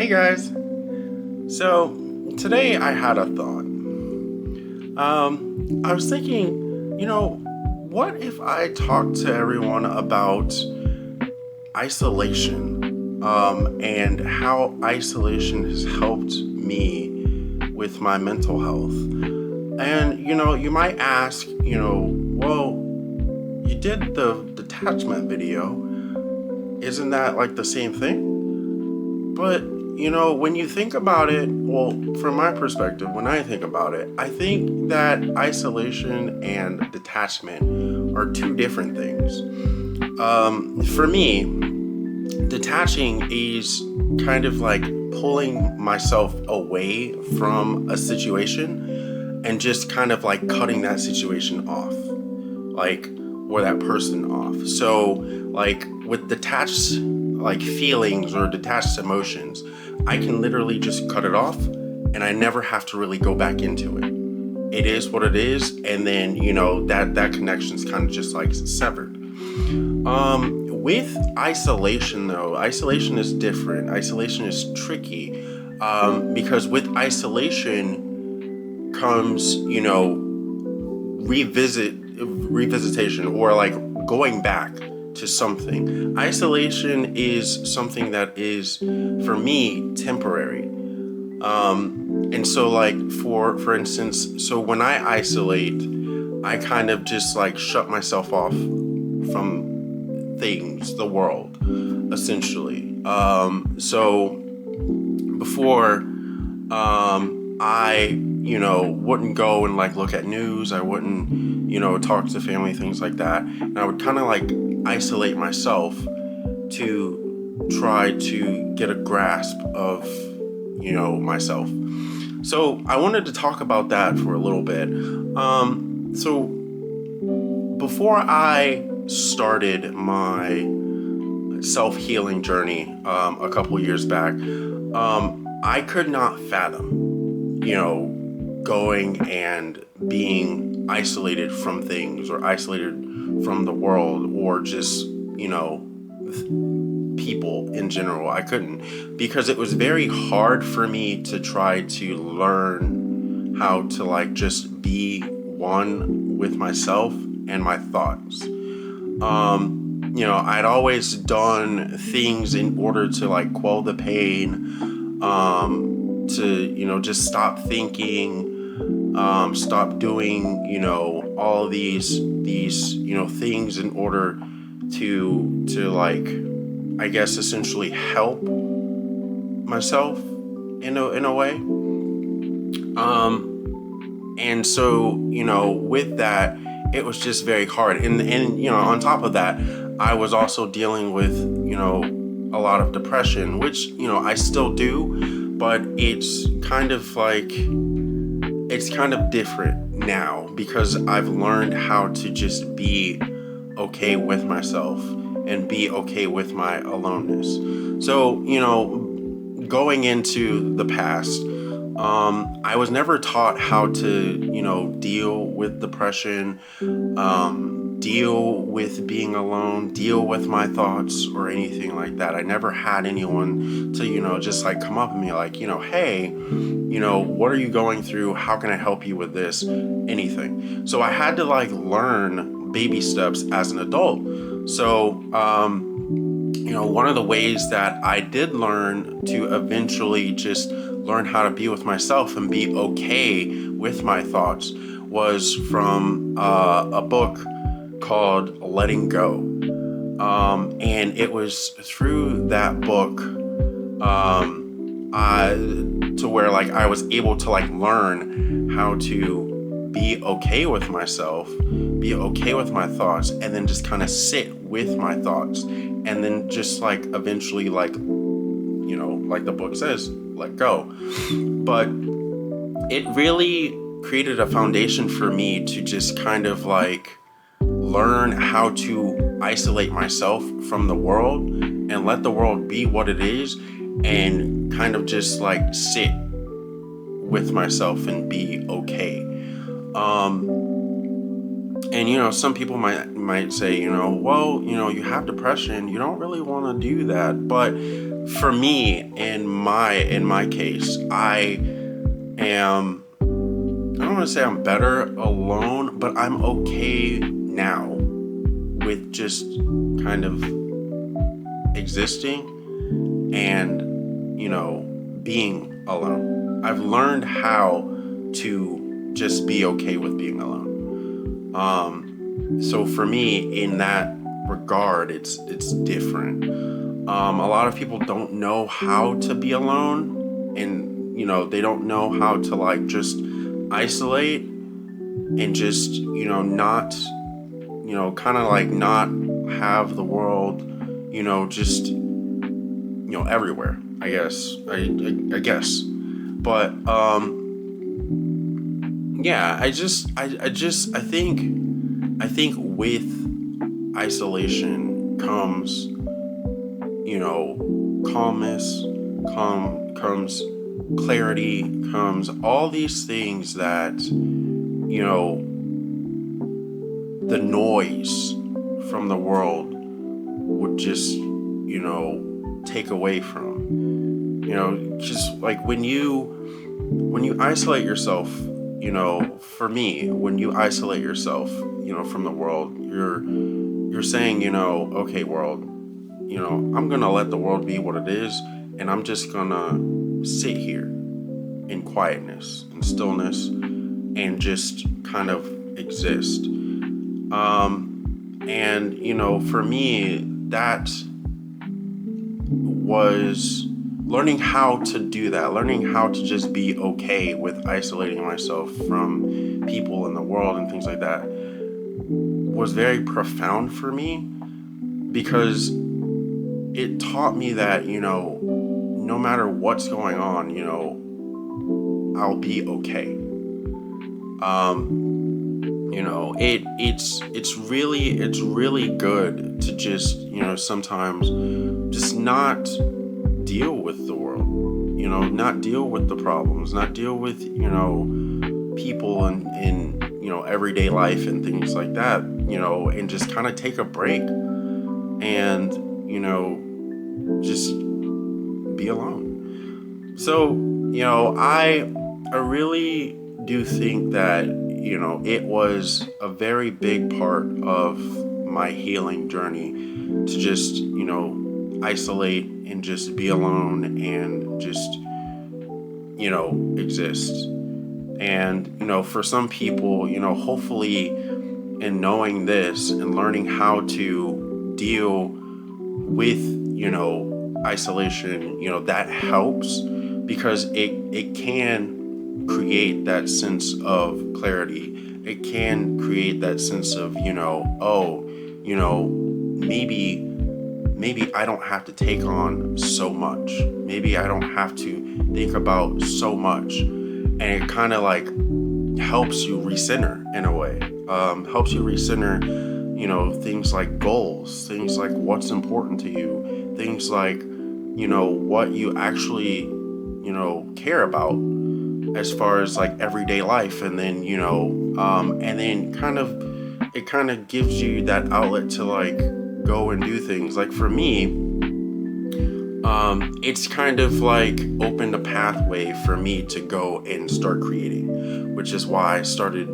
Hey guys. So today I had a thought. I was thinking, what if I talked to everyone about isolation, and how isolation has helped me with my mental health? And you might ask, well, you did the detachment video. Isn't that like the same thing? But, when you think about it, well, from my perspective, when I think about it, I think that isolation and detachment are two different things. For me, detaching is kind of like pulling myself away from a situation and just kind of like cutting that situation off, like, or that person off. So, like, with detached like feelings or detached emotions, I can literally just cut it off and I never have to really go back into it. It is what it is, and then that connection's kind of just like severed. With isolation though, isolation is different. Isolation is tricky, because with isolation comes revisitation, or like going back to something. Isolation is something that is, for me, temporary. And so, like, for instance, so when I isolate, I kind of just like shut myself off from things, the world, essentially. So before, I wouldn't go and like look at news. I wouldn't talk to family, things like that, and I would kind of like isolate myself to try to get a grasp of myself. So I wanted to talk about that for a little bit. So before I started my self-healing journey, a couple years back, I could not fathom going and being isolated from things, or isolated from the world, or just people in general. I couldn't, because it was very hard for me to try to learn how to like just be one with myself and my thoughts. I'd always done things in order to like quell the pain, to just stop thinking, stop doing all these things in order to like, I guess, essentially help myself in a way. And so with that, it was just very hard. And on top of that, I was also dealing with a lot of depression, which I still do, but it's kind of different now, because I've learned how to just be okay with myself and be okay with my aloneness. So going into the past, I was never taught how to deal with depression, deal with being alone, deal with my thoughts, or anything like that. I never had anyone to just like come up and be like, hey, what are you going through? How can I help you with this? Anything. So I had to like learn baby steps as an adult. So one of the ways that I did learn to eventually just learn how to be with myself and be okay with my thoughts was from a book called Letting Go. And it was through that book, to where like I was able to like learn how to be okay with myself, be okay with my thoughts, and then just kind of sit with my thoughts, and then just like eventually like like the book says, let go. But it really created a foundation for me to just kind of like learn how to isolate myself from the world and let the world be what it is, and kind of just like sit with myself and be okay. And some people might say, well, you have depression, you don't really want to do that. But for me, in my case, I don't want to say I'm better alone, but I'm okay now with just kind of existing and, being alone. I've learned how to just be okay with being alone. So for me, in that regard, it's different. A lot of people don't know how to be alone, and they don't know how to like just isolate and just not kind of like not have the world just everywhere. I guess, but yeah, I think with isolation comes calmness, comes clarity, comes all these things that the noise from the world would just take away from. Just like when you isolate yourself, for me, when you isolate yourself from the world, you're saying okay, world, I'm gonna let the world be what it is, and I'm just gonna sit here in quietness and stillness and just kind of exist. And for me, that was learning how to do that, learning how to just be okay with isolating myself from people in the world and things like that was very profound for me, because it taught me that no matter what's going on, I'll be okay. It's really good to just sometimes just not deal with the world, not deal with the problems, not deal with people in everyday life and things like that, and just kind of take a break and just be alone. So I really do think that it was a very big part of my healing journey to just isolate and just be alone and just exist. And for some people, hopefully in knowing this and learning how to deal with isolation, that helps, because it can create that sense of clarity. It can create that sense of maybe I don't have to take on so much. Maybe I don't have to think about so much. And it kind of like helps you recenter in a way. Helps you recenter, things like goals, things like what's important to you, things like, what you actually, care about as far as like everyday life. And then, and then it kind of gives you that outlet to like go and do things. Like for me, it's kind of like opened a pathway for me to go and start creating, which is why I started,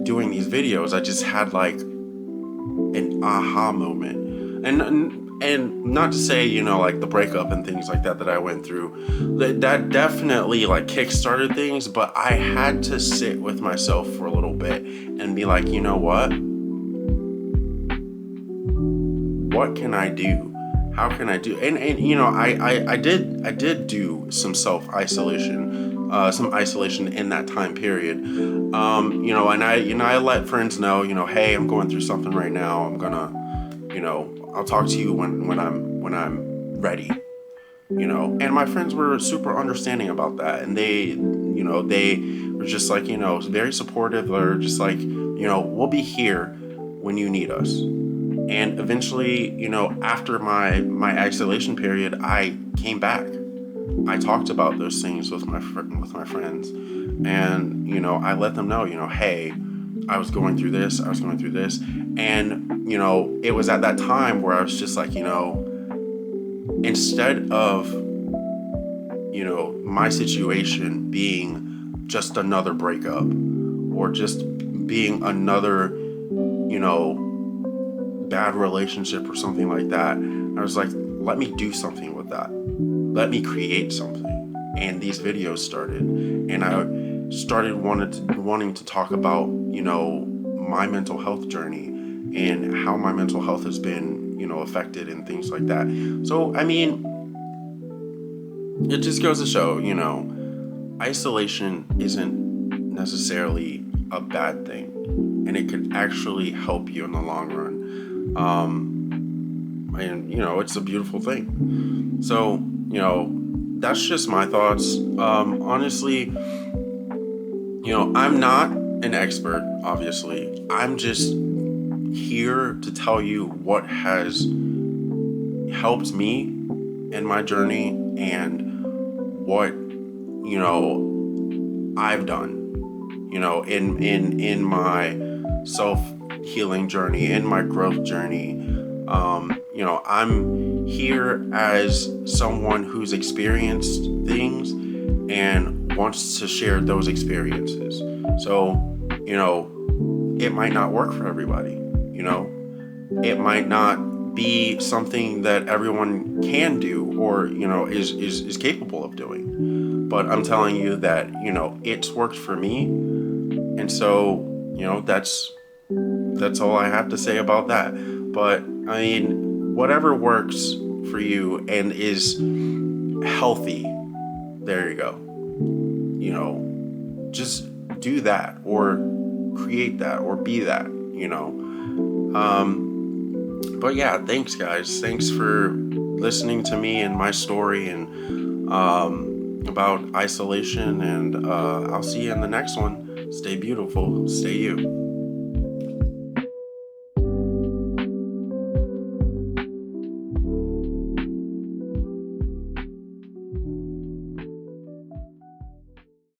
doing these videos. I just had like an aha moment, and not to say, like the breakup and things like that I went through, that definitely like kickstarted things, but I had to sit with myself for a little bit and be like, what can I do? How can I do? And I did do some self-isolation, some isolation in that time period. And I let friends know, hey, I'm going through something right now. I'm gonna, I'll talk to you when I'm ready. And my friends were super understanding about that, and they were just like, very supportive. They're just like, we'll be here when you need us. And eventually, after my isolation period, I came back. I talked about those things with my friends, and I let them know, hey, I was going through this, and it was at that time where I was just like, instead of, my situation being just another breakup or just being another, bad relationship or something like that, I was like, let me do something with that. Let me create something. And these videos started, and I started wanting to talk about, my mental health journey and how my mental health has been, affected and things like that. So, I mean, it just goes to show, isolation isn't necessarily a bad thing, and it could actually help you in the long run. And it's a beautiful thing. So, that's just my thoughts. Honestly, I'm not an expert, obviously. I'm just here to tell you what has helped me in my journey and what, I've done, in my self-healing journey, in my growth journey. I'm here as someone who's experienced things and wants to share those experiences. So, it might not work for everybody, it might not be something that everyone can do or, is capable of doing. But I'm telling you that, it's worked for me. And so, that's all I have to say about that. But I mean, whatever works for you and is healthy, there you go. Just do that or create that or be that, But yeah, thanks guys. Thanks for listening to me and my story and about isolation, and I'll see you in the next one. Stay beautiful, stay you.